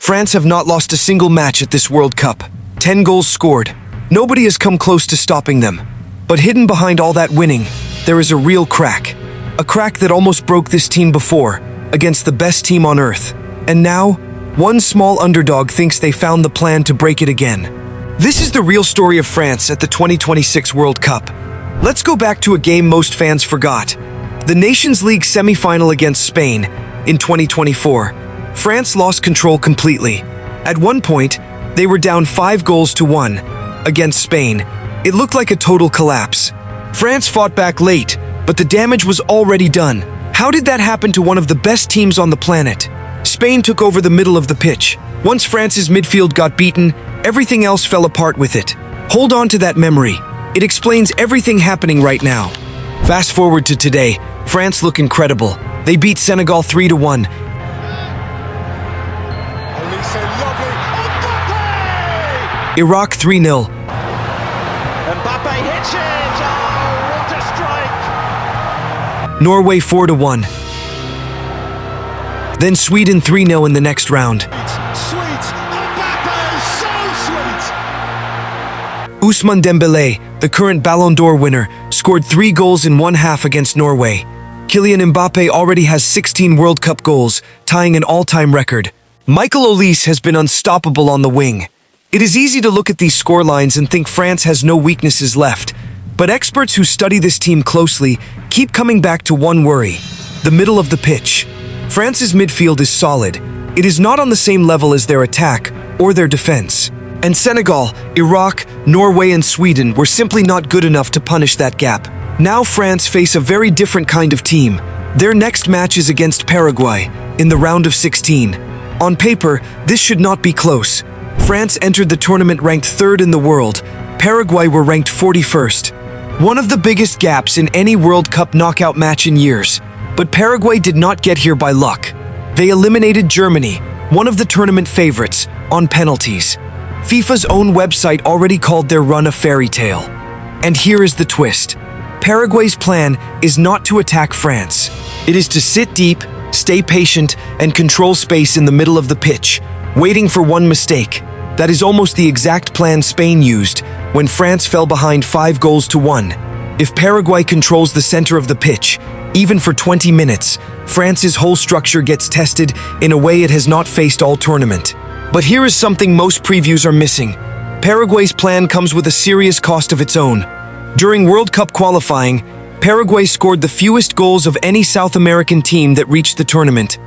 France have not lost a single match at this World Cup. 10 goals scored. Nobody has come close to stopping them. But hidden behind all that winning, there is a real crack. A crack that almost broke this team before, against the best team on earth. And now, one small underdog thinks they found the plan to break it again. This is the real story of France at the 2026 World Cup. Let's go back to a game most fans forgot. The Nations League semi-final against Spain in 2024. France lost control completely. At one point, they were down 5-1 against Spain. It looked like a total collapse. France fought back late, but the damage was already done. How did that happen to one of the best teams on the planet? Spain took over the middle of the pitch. Once France's midfield got beaten, everything else fell apart with it. Hold on to that memory. It explains everything happening right now. Fast forward to today. France look incredible. They beat Senegal 3-1. Olise, lovely. Mbappe! Iraq 3-0. Mbappe hits it. Oh, what a strike! Norway 4-1. Then Sweden 3-0 in the next round. Sweet. Mbappe, so sweet. Ousmane Dembele, the current Ballon d'Or winner, scored 3 goals in one half against Norway. Kylian Mbappe already has 16 World Cup goals, tying an all-time record. Michael Olise has been unstoppable on the wing. It is easy to look at these scorelines and think France has no weaknesses left. But experts who study this team closely keep coming back to one worry: the middle of the pitch. France's midfield is solid. It is not on the same level as their attack or their defense. And Senegal, Iraq, Norway, and Sweden were simply not good enough to punish that gap. Now France face a very different kind of team. Their next match is against Paraguay in the round of 16. On paper, this should not be close. France entered the tournament ranked 3rd in the world. Paraguay were ranked 41st. One of the biggest gaps in any World Cup knockout match in years. But Paraguay did not get here by luck. They eliminated Germany, one of the tournament favorites, on penalties. FIFA's own website already called their run a fairy tale. And here is the twist. Paraguay's plan is not to attack France. It is to sit deep, stay patient, and control space in the middle of the pitch, waiting for one mistake. That is almost the exact plan Spain used when France fell behind 5-1. If Paraguay controls the center of the pitch, even for 20 minutes, France's whole structure gets tested in a way it has not faced all tournament. But here is something most previews are missing. Paraguay's plan comes with a serious cost of its own. During World Cup qualifying, Paraguay scored the fewest goals of any South American team that reached the tournament.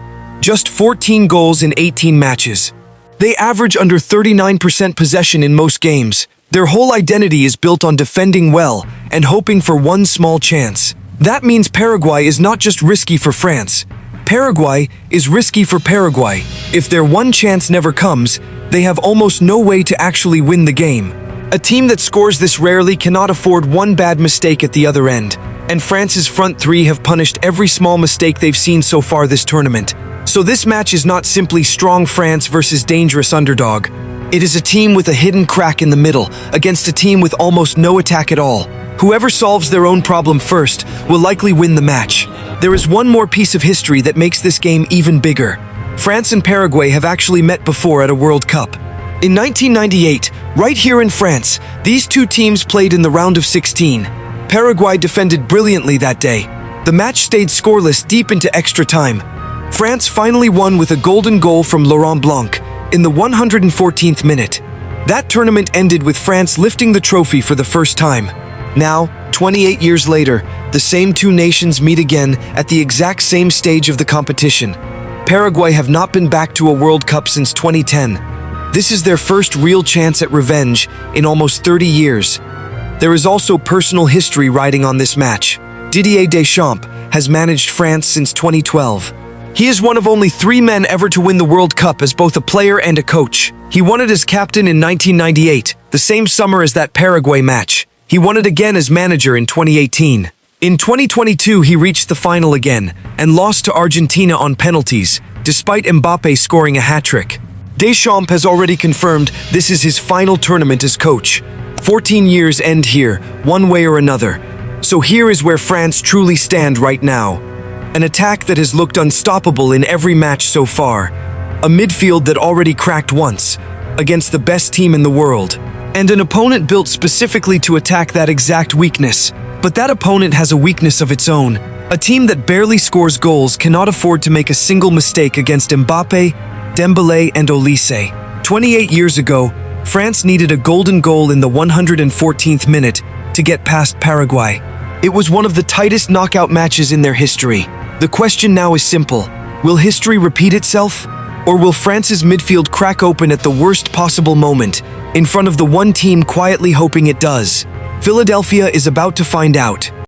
Just 14 goals in 18 matches. They average under 39% possession in most games. Their whole identity is built on defending well and hoping for one small chance. That means Paraguay is not just risky for France. Paraguay is risky for Paraguay. If their one chance never comes, they have almost no way to actually win the game. A team that scores this rarely cannot afford one bad mistake at the other end. And France's front three have punished every small mistake they've seen so far this tournament. So this match is not simply strong France versus dangerous underdog. It is a team with a hidden crack in the middle against a team with almost no attack at all. Whoever solves their own problem first will likely win the match. There is one more piece of history that makes this game even bigger. France and Paraguay have actually met before at a World Cup. In 1998, right here in France, these two teams played in the round of 16. Paraguay defended brilliantly that day. The match stayed scoreless deep into extra time. France finally won with a golden goal from Laurent Blanc in the 114th minute. That tournament ended with France lifting the trophy for the first time. Now, 28 years later, the same two nations meet again at the exact same stage of the competition. Paraguay have not been back to a World Cup since 2010. This is their first real chance at revenge in almost 30 years. There is also personal history riding on this match. Didier Deschamps has managed France since 2012. He is one of only 3 men ever to win the World Cup as both a player and a coach. He won it as captain in 1998, the same summer as that Paraguay match. He won it again as manager in 2018. In 2022, he reached the final again and lost to Argentina on penalties, despite Mbappe scoring a hat-trick. Deschamps has already confirmed this is his final tournament as coach. 14 years end here, one way or another. So here is where France truly stand right now. An attack that has looked unstoppable in every match so far. a midfield that already cracked once, against the best team in the world, and an opponent built specifically to attack that exact weakness. But that opponent has a weakness of its own. A team that barely scores goals cannot afford to make a single mistake against Mbappe, Dembele, and Olise. 28 years ago, France needed a golden goal in the 114th minute to get past Paraguay. It was one of the tightest knockout matches in their history. The question now is simple. Will history repeat itself? Or will France's midfield crack open at the worst possible moment, in front of the one team quietly hoping it does? Philadelphia is about to find out.